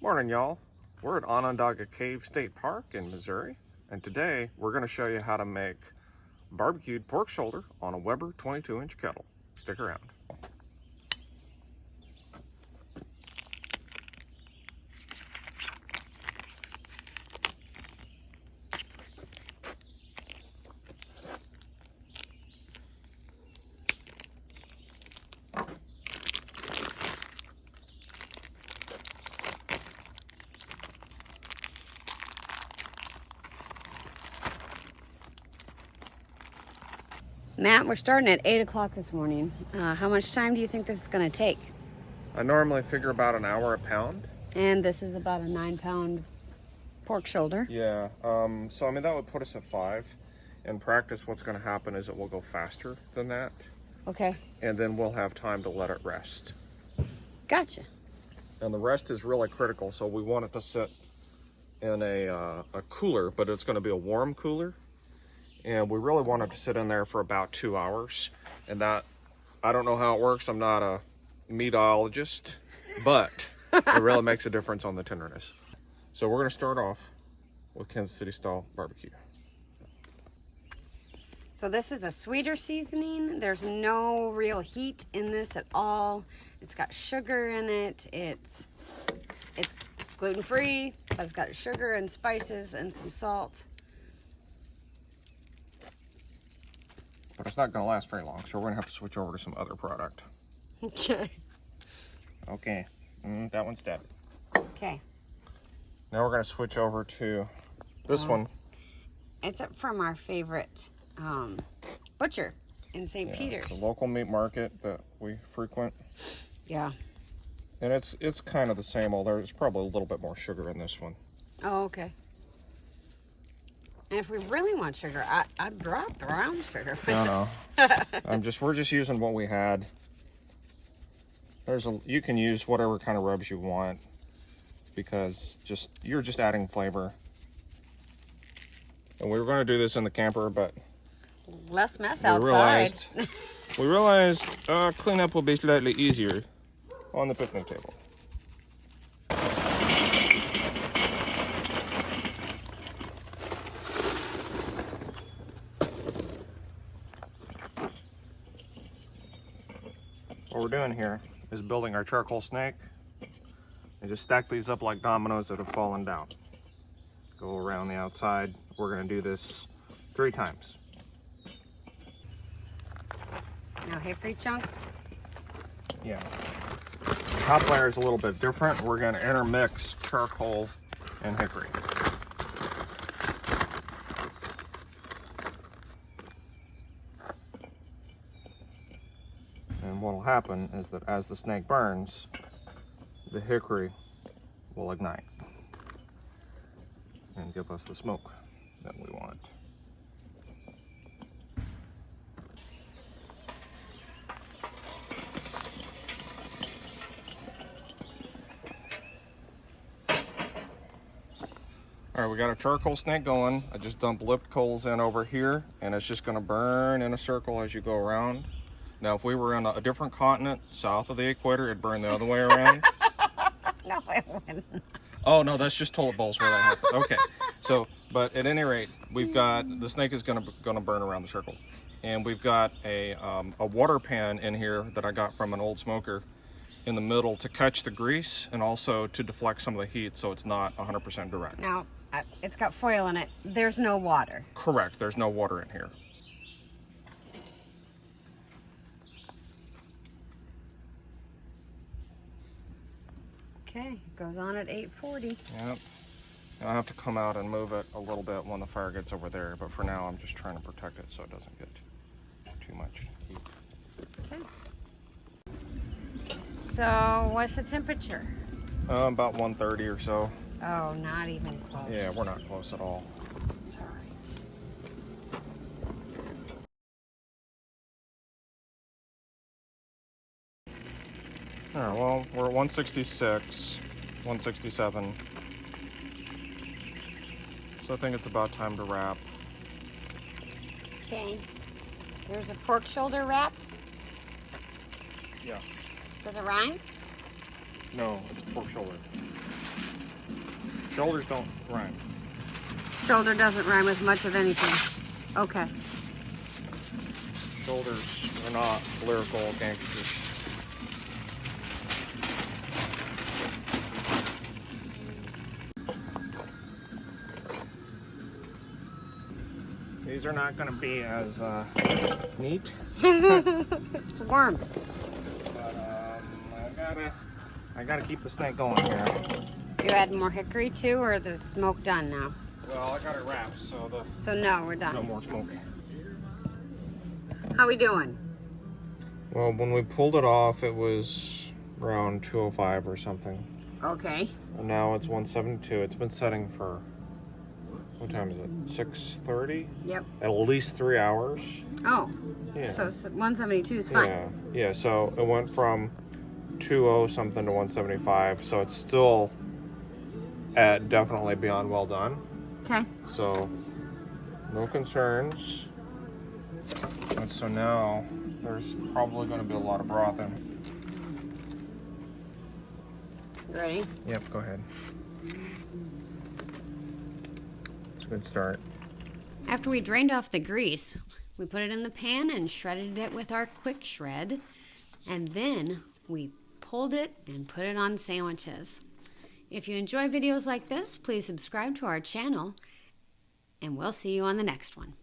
Morning, y'all. We're at Onondaga Cave State Park in Missouri, and today we're going to show you how to make barbecued pork shoulder on a Weber 22-inch kettle. Stick around. Matt, we're starting at 8 o'clock this morning. How much time do you think this is going to take? I normally figure about an hour a pound. And this is about a 9-pound pork shoulder. Yeah, so I mean that would put us at 5. In practice, what's going to happen is it will go faster than that. Okay. And then we'll have time to let it rest. Gotcha. And the rest is really critical, so we want it to sit in a cooler, but it's going to be a warm cooler. And we really want it to sit in there for about 2 hours. And that, I don't know how it works. I'm not a meatologist, but it really makes a difference on the tenderness. So we're going to start off with Kansas City style barbecue. So this is a sweeter seasoning. There's no real heat in this at all. It's got sugar in it. It's gluten-free, but it's got sugar and spices and some salt. But it's not going to last very long, so we're going to have to switch over to some other product. Okay. Okay, that one's dead. Okay. Now we're going to switch over to this one. It's from our favorite butcher in St. Peter's. It's a local meat market that we frequent. Yeah. And it's kind of the same, although there's probably a little bit more sugar in this one. Oh, okay. And if we really want sugar, I'd drop the brown sugar. No. We're just using what we had. You can use whatever kind of rubs you want, because you're just adding flavor. And we were going to do this in the camper, but less mess outside. We realized cleanup will be slightly easier on the picnic table. What we're doing here is building our charcoal snake and just stack these up like dominoes that have fallen down. Go around the outside. We're going to do this 3 times. Now hickory chunks. Yeah. Top layer is a little bit different. We're going to intermix charcoal and hickory. And what will happen is that as the snake burns, the hickory will ignite and give us the smoke that we want. All right, we got our charcoal snake going. I just dumped lipped coals in over here, and it's just gonna burn in a circle as you go around. Now, if we were on a different continent, south of the equator, it'd burn the other way around. No, it wouldn't. Oh, no, that's just toilet bowls where that happens. Okay, so, but at any rate, we've got, the snake is gonna burn around the circle. And we've got a water pan in here that I got from an old smoker in the middle to catch the grease and also to deflect some of the heat so it's not 100% direct. Now, it's got foil in it. There's no water. Correct, there's no water in here. Okay, it goes on at 8:40. Yep. I'll have to come out and move it a little bit when the fire gets over there, but for now I'm just trying to protect it so it doesn't get too much heat. Okay. So, what's the temperature? About 130 or so. Oh, not even close. Yeah, we're not close at all. It's all right. All right, well, we're at 166, 167. So I think it's about time to wrap. Okay. There's a pork shoulder wrap. Yeah. Does it rhyme? No, it's pork shoulder. Shoulders don't rhyme. Shoulder doesn't rhyme with much of anything. Okay. Shoulders are not lyrical gangsters. These are not going to be as neat. It's warm. But I gotta keep the snake going here. You add more hickory too, or is the smoke done now? Well, I got it wrapped, so no, we're no done. more smoke. How we doing? Well, when we pulled it off, it was around 205 or something. Okay. And now it's 172. It's been setting for, what time is it? 6:30? Yep. At least 3 hours. Oh. Yeah. So 172 is fine. Yeah. So it went from 20 something to 175. So it's still at definitely beyond well done. Okay. So no concerns. And so now there's probably going to be a lot of broth in. You ready? Yep, go ahead. It's a good start. After we drained off the grease, we put it in the pan and shredded it with our quick shred. And then we pulled it and put it on sandwiches. If you enjoy videos like this, please subscribe to our channel, and we'll see you on the next one.